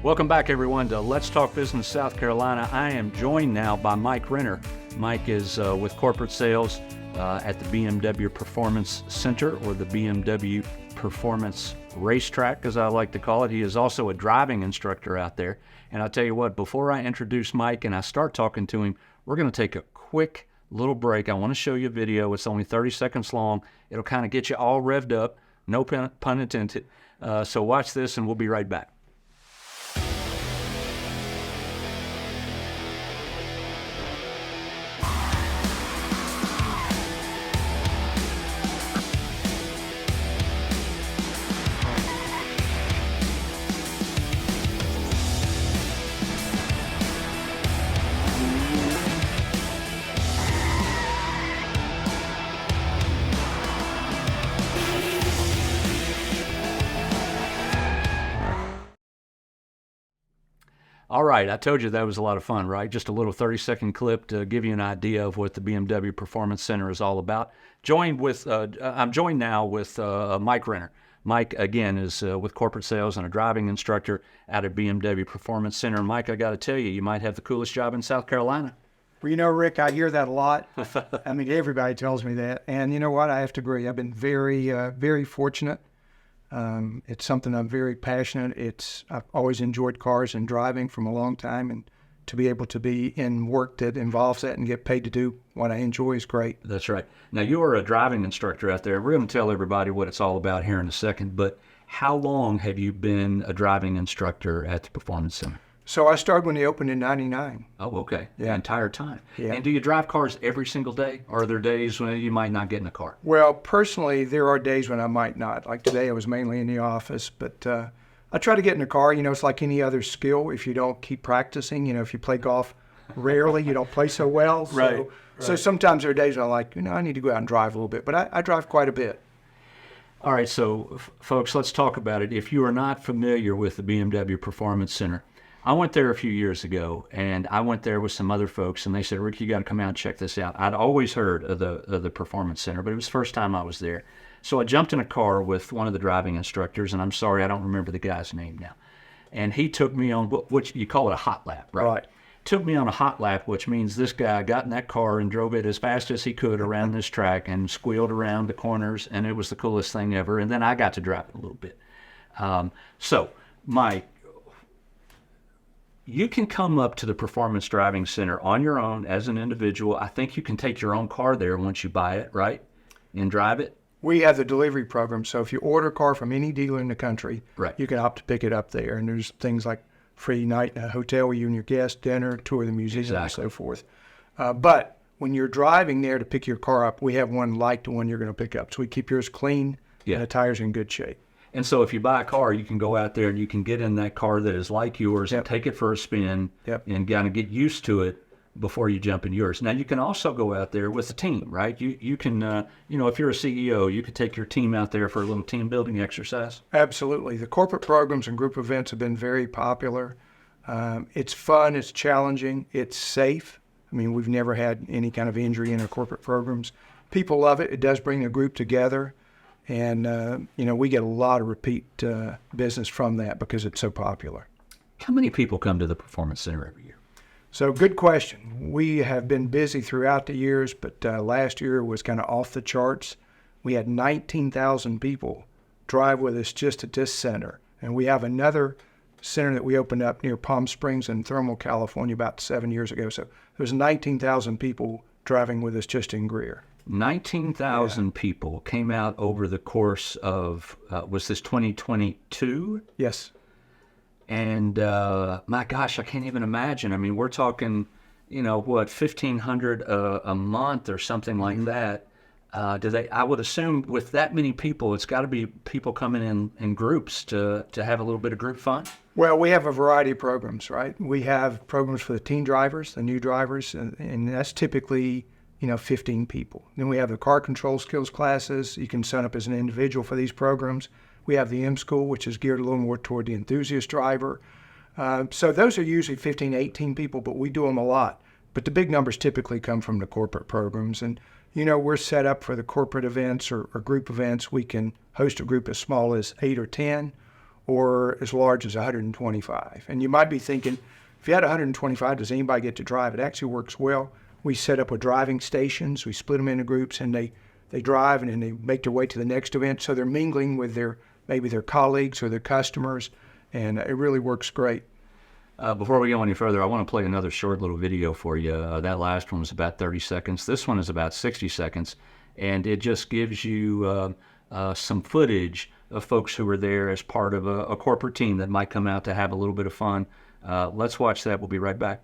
Welcome back, everyone, to Let's Talk Business South Carolina. I am joined now by Mike Renner. Mike is with corporate sales at the BMW Performance Center, or the BMW Performance Racetrack, as I like to call it. He is also a driving instructor out there. And I'll tell you what, before I introduce Mike and I start talking to him, we're going to take a quick little break. I want to show you a video. It's only 30 seconds long. It'll kind of get you all revved up. No pun intended. So watch this and we'll be right back. All right, I told you that was a lot of fun, right? Just a little 30-second clip to give you an idea of what the BMW Performance Center is all about. I'm joined now with Mike Renner. Mike, again, is with corporate sales and a driving instructor out at BMW Performance Center. And Mike, I got to tell you, you might have the coolest job in South Carolina. Well, you know, Rick, I hear that a lot. I mean, everybody tells me that. And you know what? I have to agree. I've been very, very fortunate. It's something I'm very passionate. I've always enjoyed cars and driving from a long time, and to be able to be in work that involves that and get paid to do what I enjoy is great. That's right. Now, you are a driving instructor out there. We're going to tell everybody what it's all about here in a second, but how long have you been a driving instructor at the Performance Center? So I started when they opened in '99. Oh, okay. Yeah. The entire time. Yeah. And do you drive cars every single day? Or are there days when you might not get in a car? Well, personally, there are days when I might not. Like today, I was mainly in the office, but I try to get in a car. You know, it's like any other skill. If you don't keep practicing, you know, if you play golf rarely, you don't play so well. Right. So sometimes there are days when I'm like, you know, I need to go out and drive a little bit, but I drive quite a bit. All right, so folks, let's talk about it. If you are not familiar with the BMW Performance Center, I went there a few years ago, and I went there with some other folks, and they said, Rick, you got to come out and check this out. I'd always heard of the Performance Center, but it was the first time I was there. So I jumped in a car with one of the driving instructors, and I'm sorry, I don't remember the guy's name now. And he took me on, which you call it a hot lap, right? Right. Took me on a hot lap, which means this guy got in that car and drove it as fast as he could around this track and squealed around the corners, and it was the coolest thing ever. And then I got to drive it a little bit. So, Mike, you can come up to the Performance Driving Center on your own as an individual. I think you can take your own car there once you buy it, right? And drive it? We have the delivery program, so if you order a car from any dealer in the country, right, you can opt to pick it up there. And there's things like free night in a hotel with you and your guests, dinner, tour of the museum, exactly, and so forth. But when you're driving there to pick your car up, we have one like the one you're going to pick up. So we keep yours clean, and the tires in good shape. And so if you buy a car, you can go out there and you can get in that car that is like yours, and take it for a spin, and kind of get used to it before you jump in yours. Now, you can also go out there with a team, right? You can, you know, if you're a CEO, you could take your team out there for a little team building exercise. Absolutely. The corporate programs and group events have been very popular. It's fun, it's challenging, it's safe. I mean, we've never had any kind of injury in our corporate programs. People love it. It does bring the group together. And, you know, we get a lot of repeat business from that because it's so popular. How many people come to the Performance Center every year? So good question. We have been busy throughout the years, but last year was kind of off the charts. We had 19,000 people drive with us just at this center. And we have another center that we opened up near Palm Springs in Thermal, California about 7 years ago. So there's 19,000 people driving with us just in Greer. 19,000 people came out over the course of, was this 2022? Yes. And my gosh, I can't even imagine. I mean, we're talking, you know, what, 1,500 a month or something like that. I would assume with that many people, it's got to be people coming in groups to have a little bit of group fun? Well, we have a variety of programs, right? We have programs for the teen drivers, the new drivers, and that's typically, you know, 15 people. Then we have the car control skills classes. You can sign up as an individual for these programs. We have the M School, which is geared a little more toward the enthusiast driver. So those are usually 15, 18 people, but we do them a lot. But the big numbers typically come from the corporate programs. And, you know, we're set up for the corporate events or group events. We can host a group as small as 8 or 10, or as large as 125. And you might be thinking, if you had 125, does anybody get to drive? It actually works well. We set up with driving stations. We split them into groups, and they drive, and then they make their way to the next event. So they're mingling with maybe their colleagues or their customers, and it really works great. Before we go any further, I want to play another short little video for you. That last one was about 30 seconds. This one is about 60 seconds, and it just gives you some footage of folks who were there as part of a corporate team that might come out to have a little bit of fun. Let's watch that. We'll be right back.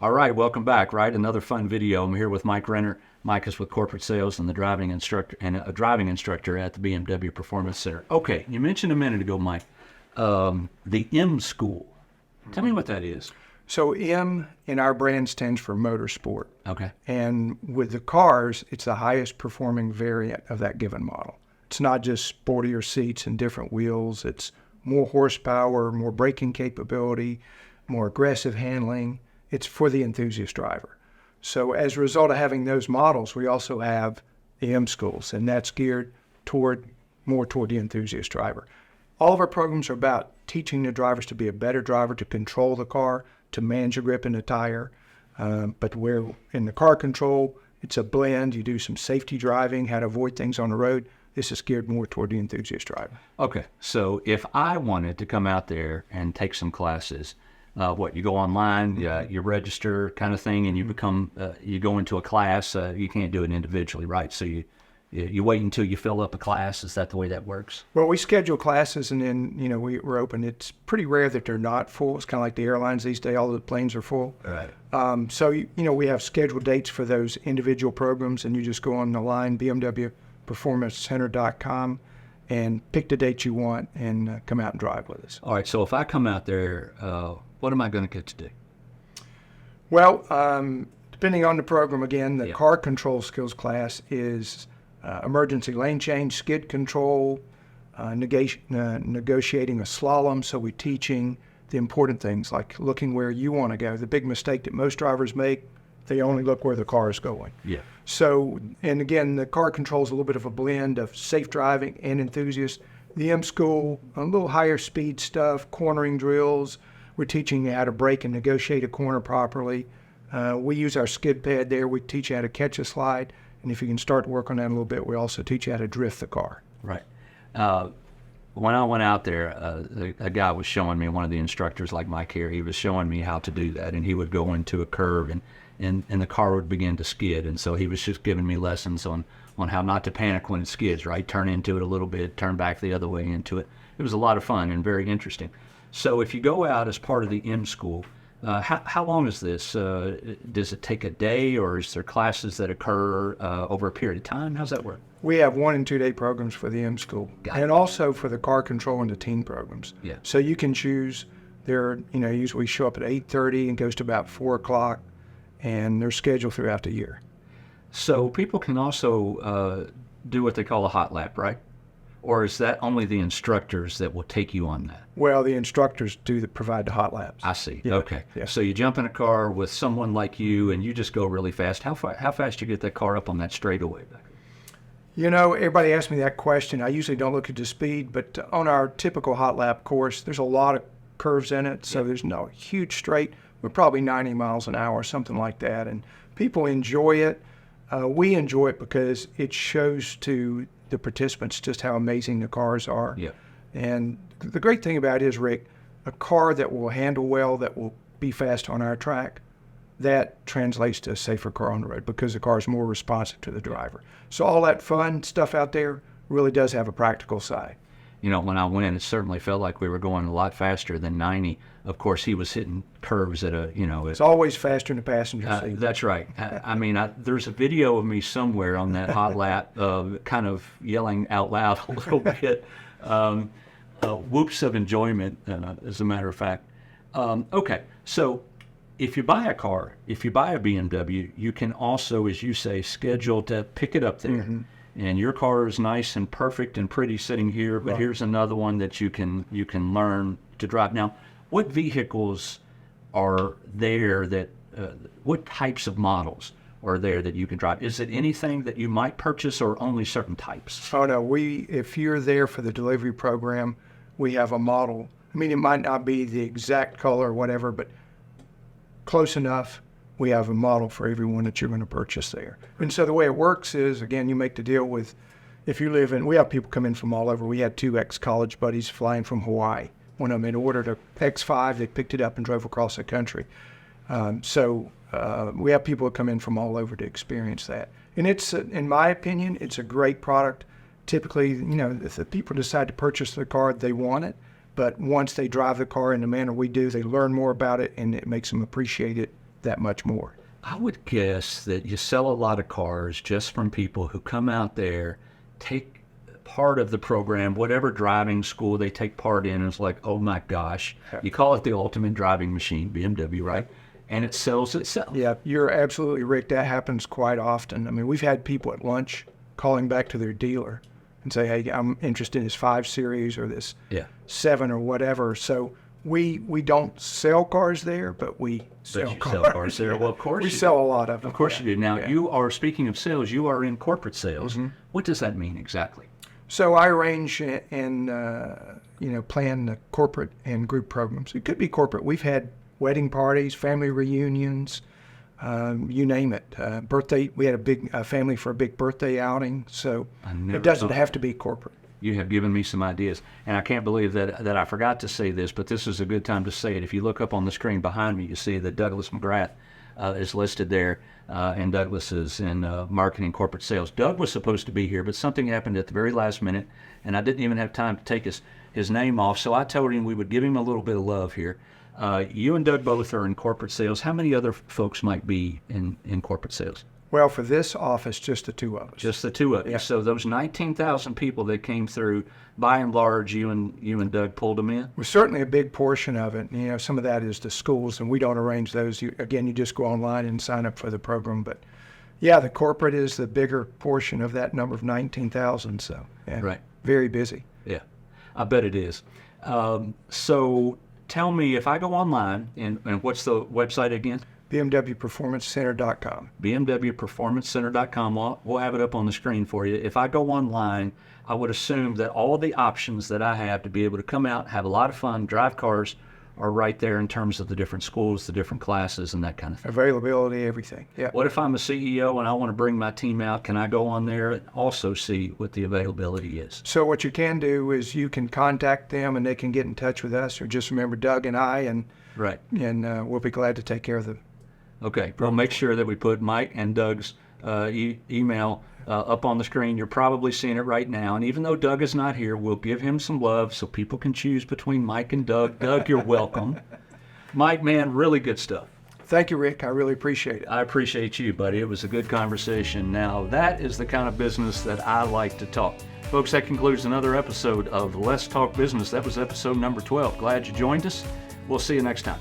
All right, welcome back. Right, another fun video. I'm here with Mike Renner. Mike is with corporate sales and a driving instructor at the BMW Performance Center. Okay, you mentioned a minute ago, Mike, the M School. Tell me what that is. So M in our brand stands for motorsport. Okay. And with the cars, it's the highest performing variant of that given model. It's not just sportier seats and different wheels. It's more horsepower, more braking capability, more aggressive handling. It's for the enthusiast driver. So as a result of having those models, we also have the M schools, and that's geared more toward the enthusiast driver. All of our programs are about teaching the drivers to be a better driver, to control the car, to manage a grip in the tire. But where in the car control, it's a blend. You do some safety driving, how to avoid things on the road. This is geared more toward the enthusiast driver. Okay, so if I wanted to come out there and take some classes, you go online, you register kind of thing, and you go into a class. You can't do it individually, right? So you wait until you fill up a class. Is that the way that works? Well, we schedule classes, and then we're open. It's pretty rare that they're not full. It's kind of like the airlines these days; all the planes are full. Right. So we have scheduled dates for those individual programs, and you just go on the line BMW Performance Center.com and pick the date you want and come out and drive with us. All right. So if I come out there, what am I going to get to do? Well, depending on the program, again, the car control skills class is emergency lane change, skid control, negotiating a slalom. So we're teaching the important things like looking where you want to go. The big mistake that most drivers make, they only look where the car is going. Yeah. So, and again, the car control is a little bit of a blend of safe driving and enthusiast. The M School, a little higher speed stuff, cornering drills. We're teaching you how to brake and negotiate a corner properly. We use our skid pad there. We teach you how to catch a slide. And if you can start to work on that a little bit, we also teach you how to drift the car. Right. When I went out there, a guy was showing me, one of the instructors like Mike here, he was showing me how to do that. And he would go into a curve and the car would begin to skid. And so he was just giving me lessons on how not to panic when it skids, right? Turn into it a little bit, turn back the other way into it. It was a lot of fun and very interesting. So if you go out as part of the M School, how long is this? Does it take a day, or is there classes that occur over a period of time? How's that work? We have 1 and 2 day programs for the M School, and also for the car control and the teen programs. Yeah. So you can choose. They're usually show up at 8:30 and goes to about 4 o'clock, and they're scheduled throughout the year. So people can also do what they call a hot lap, right? Or is that only the instructors that will take you on that? Well, the instructors provide the hot laps. I see. Yeah. Okay. Yeah. So you jump in a car with someone like you, and you just go really fast. How fast you get that car up on that straightaway back? Everybody asks me that question. I usually don't look at the speed, but on our typical hot lap course, there's a lot of curves in it, so there's no huge straight. We're probably 90 miles an hour, something like that, and people enjoy it. We enjoy it because it shows to the participants just how amazing the cars are. Yeah. And the great thing about it is, Rick, a car that will handle well, that will be fast on our track, that translates to a safer car on the road because the car is more responsive to the driver. So all that fun stuff out there really does have a practical side. You know, when I went, it certainly felt like we were going a lot faster than 90. Of course, he was hitting curves at a, It's always faster in the passenger seat. That's right. I mean, there's a video of me somewhere on that hot lap kind of yelling out loud a little bit. Whoops of enjoyment, as a matter of fact. Okay, so if you buy a car, if you buy a BMW, you can also, as you say, schedule to pick it up there. Mm-hmm. And your car is nice and perfect and pretty sitting here, but here's another one that you can learn to drive. Now, what vehicles are there that, what types of models are there that you can drive? Is it anything that you might purchase or only certain types? Oh, no. If you're there for the delivery program, we have a model. I mean, it might not be the exact color or whatever, but close enough. We have a model for everyone that you're going to purchase there. And so the way it works is, again, you make the deal with, if you live in, we have people come in from all over. We had 2 ex-college buddies flying from Hawaii. One of them had ordered a X5. They picked it up and drove across the country. So we have people that come in from all over to experience that. And it's, in my opinion, it's a great product. Typically, if the people decide to purchase the car, they want it. But once they drive the car in the manner we do, they learn more about it, and it makes them appreciate it that much more. I would guess that you sell a lot of cars just from people who come out there, take part of the program, whatever driving school they take part in, and it's like, oh my gosh, you call it the ultimate driving machine, BMW, right? And it sells itself. Yeah, you're absolutely right. That happens quite often. I mean, we've had people at lunch calling back to their dealer and say, hey, I'm interested in this 5 Series or this 7 or whatever. So we don't sell cars there, but we sell cars there. Well, of course we sell a lot of them. Of course you do. Now, you are, speaking of sales, you are in corporate sales. Mm-hmm. What does that mean exactly? So I arrange and plan the corporate and group programs. It could be corporate. We've had wedding parties, family reunions, you name it. Birthday. We had a big family for a big birthday outing. So it doesn't have to be corporate. You have given me some ideas, and I can't believe that I forgot to say this, but this is a good time to say it. If you look up on the screen behind me, you see that Douglas McGrath is listed there, and Douglas is in marketing corporate sales. Doug was supposed to be here, but something happened at the very last minute, and I didn't even have time to take his name off, so I told him we would give him a little bit of love here. You and Doug both are in corporate sales. How many other folks might be in corporate sales? Well, for this office, just the 2 of us. Just the 2 of you. Yeah. So those 19,000 people that came through, by and large, you and Doug pulled them in? Well, certainly a big portion of it. Some of that is the schools, and we don't arrange those. You just go online and sign up for the program. But, yeah, the corporate is the bigger portion of that number of 19,000. So, right. Very busy. Yeah, I bet it is. So tell me, if I go online, and what's the website again? BMWPerformanceCenter.com. BMWPerformanceCenter.com. We'll have it up on the screen for you. If I go online, I would assume that all the options that I have to be able to come out, have a lot of fun, drive cars, are right there in terms of the different schools, the different classes, and that kind of thing. Availability, everything. Yeah. What if I'm a CEO and I want to bring my team out? Can I go on there and also see what the availability is? So what you can do is you can contact them, and they can get in touch with us, or just remember Doug and I, and we'll be glad to take care of them. Okay, we'll make sure that we put Mike and Doug's email up on the screen. You're probably seeing it right now. And even though Doug is not here, we'll give him some love so people can choose between Mike and Doug. Doug, you're welcome. Mike, man, really good stuff. Thank you, Rick. I really appreciate it. I appreciate you, buddy. It was a good conversation. Now, that is the kind of business that I like to talk. Folks, that concludes another episode of Let's Talk Business. That was episode number 12. Glad you joined us. We'll see you next time.